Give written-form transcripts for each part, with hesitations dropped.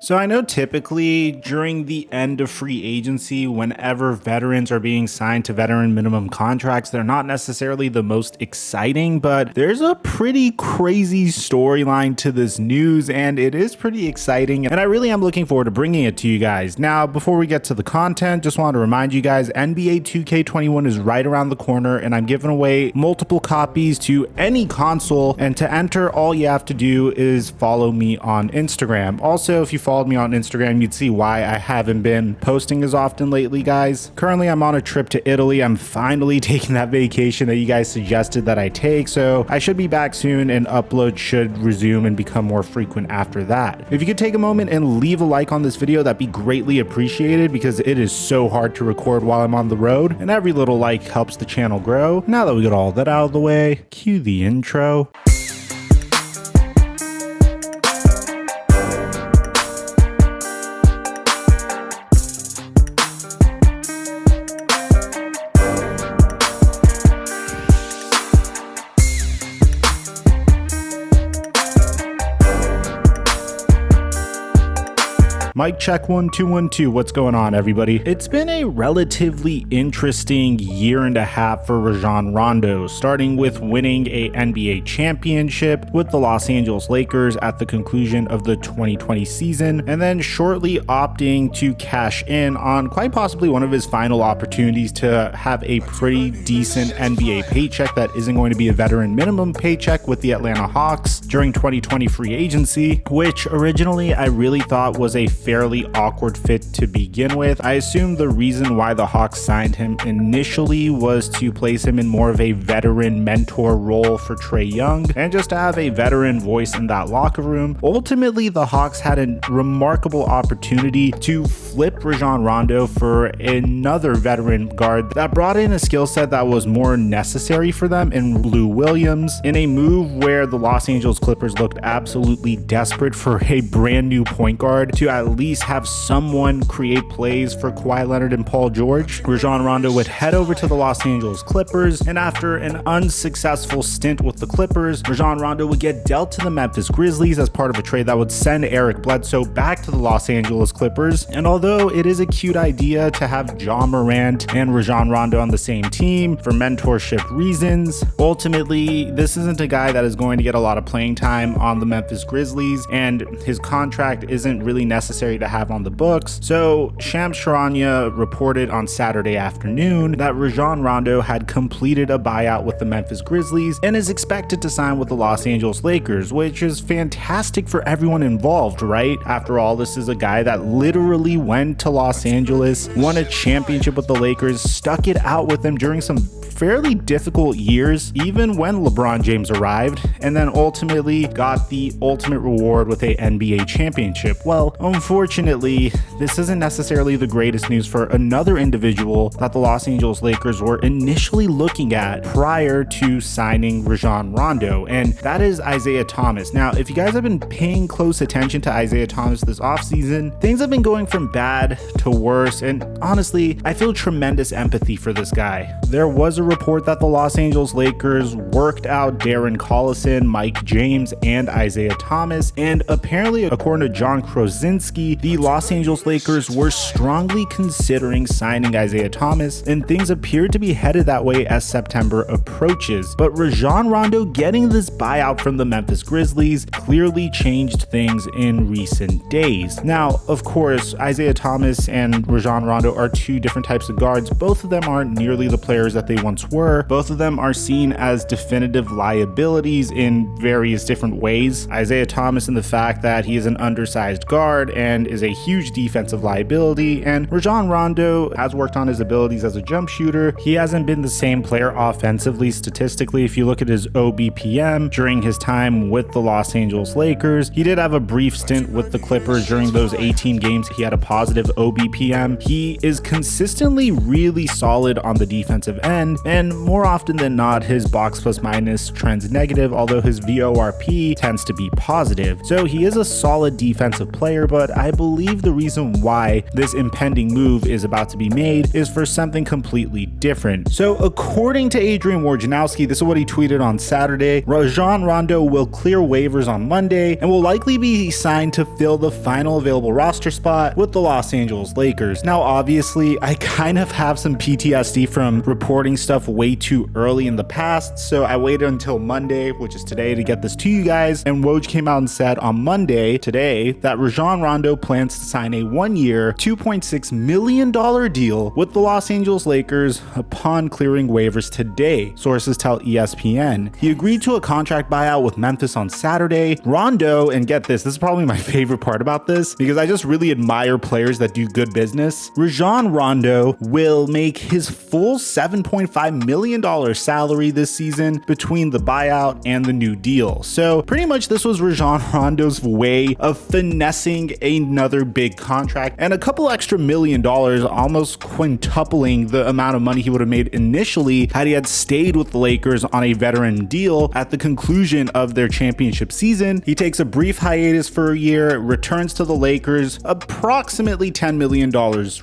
So I know typically during the end of free agency, whenever veterans are being signed to veteran minimum contracts, they're not necessarily the most exciting, but there's a pretty crazy storyline to this news and it is pretty exciting. And I really am looking forward to bringing it to you guys. Now, before we get to the content, just wanted to remind you guys, NBA 2K21 is right around the corner and I'm giving away multiple copies to any console. And to enter, all you have to do is follow me on Instagram. Also, if you followed me on Instagram, you'd see why I haven't been posting as often lately, guys. Currently, I'm on a trip to Italy. I'm finally taking that vacation that you guys suggested that I take, so I should be back soon and uploads should resume and become more frequent after that. If you could take a moment and leave a like on this video, that'd be greatly appreciated because it is so hard to record while I'm on the road, and every little like helps the channel grow. Now that we got all that out of the way, cue the intro. Mic check 1 2 1 2. What's going on, everybody? It's been a relatively interesting year and a half for Rajon Rondo, starting with winning a NBA championship with the Los Angeles Lakers at the conclusion of the 2020 season, and then shortly opting to cash in on quite possibly one of his final opportunities to have a pretty decent NBA paycheck that isn't going to be a veteran minimum paycheck with the Atlanta Hawks during 2020 free agency, which originally I really thought was a fairly awkward fit to begin with. I assume the reason why the Hawks signed him initially was to place him in more of a veteran mentor role for Trae Young and just to have a veteran voice in that locker room. Ultimately, the Hawks had a remarkable opportunity to flip Rajon Rondo for another veteran guard that brought in a skill set that was more necessary for them in Lou Williams, in a move where the Los Angeles Clippers looked absolutely desperate for a brand new point guard to at least have someone create plays for Kawhi Leonard and Paul George. Rajon Rondo would head over to the Los Angeles Clippers, and after an unsuccessful stint with the Clippers, Rajon Rondo would get dealt to the Memphis Grizzlies as part of a trade that would send Eric Bledsoe back to the Los Angeles Clippers. And although it is a cute idea to have Ja Morant and Rajon Rondo on the same team for mentorship reasons, ultimately this isn't a guy that is going to get a lot of playing time on the Memphis Grizzlies, and his contract isn't really necessary to have on the books. So Shams Charania reported on Saturday afternoon that Rajon Rondo had completed a buyout with the Memphis Grizzlies and is expected to sign with the Los Angeles Lakers, which is fantastic for everyone involved, right? After all, this is a guy that literally went to Los Angeles, won a championship with the Lakers, stuck it out with them during some fairly difficult years, even when LeBron James arrived, and then ultimately got the ultimate reward with a NBA championship. Well, unfortunately, this isn't necessarily the greatest news for another individual that the Los Angeles Lakers were initially looking at prior to signing Rajon Rondo, and that is Isaiah Thomas. Now, if you guys have been paying close attention to Isaiah Thomas this offseason, things have been going from bad to worse, and honestly, I feel tremendous empathy for this guy. There was a report that the Los Angeles Lakers worked out Darren Collison, Mike James, and Isaiah Thomas, and apparently, according to John Krasinski, the Los Angeles Lakers were strongly considering signing Isaiah Thomas, and things appear to be headed that way as September approaches. But Rajon Rondo getting this buyout from the Memphis Grizzlies clearly changed things in recent days. Now, of course, Isaiah Thomas and Rajon Rondo are two different types of guards. Both of them aren't nearly the players that they once were. Both of them are seen as definitive liabilities in various different ways. Isaiah Thomas in the fact that he is an undersized guard and is a huge defensive liability, and Rajon Rondo has worked on his abilities as a jump shooter. He hasn't been the same player offensively statistically. If you look at his OBPM during his time with the Los Angeles Lakers, he did have a brief stint with the Clippers. During those 18 games, he had a positive OBPM. He is consistently really solid on the defensive end, and more often than not, his box plus minus trends negative, although his VORP tends to be positive. So he is a solid defensive player, but I believe the reason why this impending move is about to be made is for something completely different. So according to Adrian Wojnarowski, this is what he tweeted on Saturday: Rajon Rondo will clear waivers on Monday and will likely be signed to fill the final available roster spot with the Los Angeles Lakers. Now, obviously, I kind of have some PTSD from reporting stuff way too early in the past, so I waited until Monday, which is today, to get this to you guys, and Woj came out and said on Monday, today, that Rajon Rondo plans to sign a one-year, $2.6 million deal with the Los Angeles Lakers upon clearing waivers today, sources tell ESPN. He agreed to a contract buyout with Memphis on Saturday. Rondo, and get this is probably my favorite part about this because I just really admire players that do good business. Rajon Rondo will make his full $7.5 million salary this season between the buyout and the new deal. So pretty much this was Rajon Rondo's way of finessing another big contract and a couple extra $1 million, almost quintupling the amount of money he would have made initially had he had stayed with the Lakers on a veteran deal at the conclusion of their championship season. He takes a brief hiatus for a year, returns to the Lakers approximately $10 million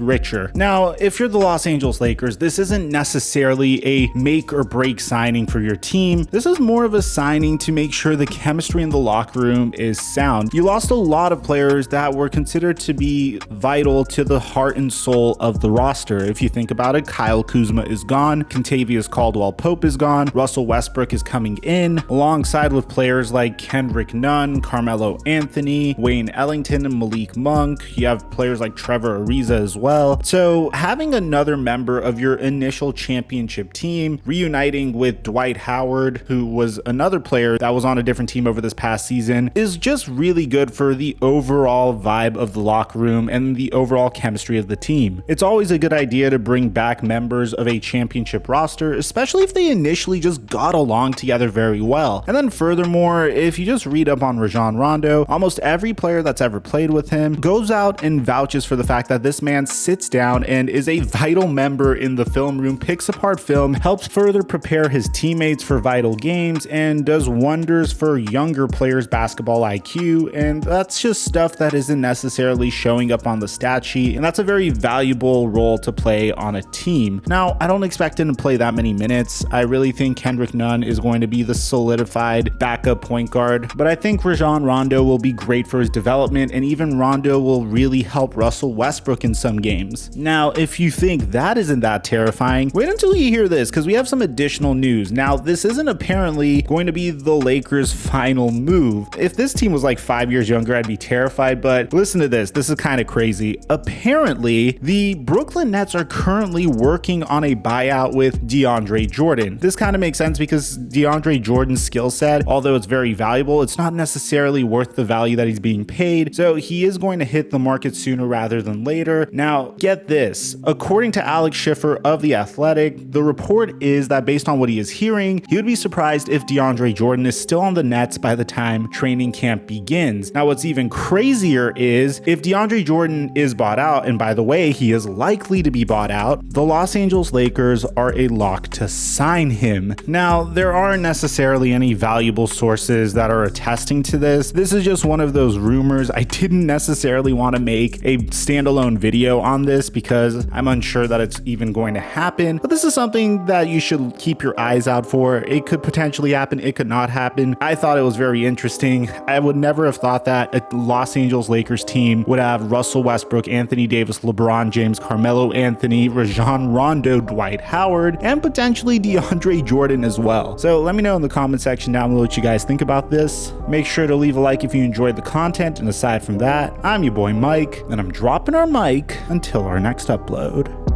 richer. Now, if you're the Los Angeles Lakers, this isn't necessarily a make or break signing for your team. This is more of a signing to make sure the chemistry in the locker room is sound. You lost a lot of players that were considered to be vital to the heart and soul of the roster. If you think about it, Kyle Kuzma is gone, Kentavious Caldwell-Pope is gone, Russell Westbrook is coming in, alongside with players like Kendrick Nunn, Carmelo Anthony, Wayne Ellington, and Malik Monk. You have players like Trevor Ariza as well. So having another member of your initial championship team reuniting with Dwight Howard, who was another player that was on a different team over this past season, is just really good for the overall vibe of the locker room and the overall chemistry of the team. It's always a good idea to bring back members of a championship roster, especially if they initially just got along together very well. And then furthermore, if you just read up on Rajon Rondo, almost every player that's ever played with him goes out and vouches for the fact that this man sits down and is a vital member in the film room, picks apart film, helps further prepare his teammates for vital games, and does wonders for younger players' basketball IQ. And that's just stuff that isn't necessarily showing up on the stat sheet, and that's a very valuable role to play on a team. Now, I don't expect him to play that many minutes. I really think Kendrick Nunn is going to be the solidified backup point guard, but I think Rajon Rondo will be great for his development, and even Rondo will really help Russell Westbrook in some games. Now, if you think that isn't that terrifying, wait until you hear this, because we have some additional news. Now, this isn't apparently going to be the Lakers' final move. If this team was like 5 years younger, I'd be terrified, but listen to this. This is kind of crazy. Apparently, the Brooklyn Nets are currently working on a buyout with DeAndre Jordan. This kind of makes sense because DeAndre Jordan's skill set, although it's very valuable, it's not necessarily worth the value that he's being paid. So he is going to hit the market sooner rather than later. Now, get this. According to Alex Schiffer of The Athletic, the report is that based on what he is hearing, he would be surprised if DeAndre Jordan is still on the Nets by the time training camp begins. Now, what's even crazier is if DeAndre Jordan is bought out, and by the way, he is likely to be bought out, the Los Angeles Lakers are a lock to sign him. Now, there aren't necessarily any valuable sources that are attesting to this. This is just one of those rumors. I didn't necessarily want to make a standalone video on this because I'm unsure that it's even going to happen, but this is something that you should keep your eyes out for. It could potentially happen, it could not happen. I thought it was very interesting. I would never have thought that a Los Angeles Lakers team would have Russell Westbrook, Anthony Davis, LeBron James, Carmelo Anthony, Rajon Rondo, Dwight Howard, and potentially DeAndre Jordan as well. So let me know in the comment section down below what you guys think about this. Make sure to leave a like if you enjoyed the content, and aside from that, I'm your boy Mike, and I'm dropping our mic until our next upload.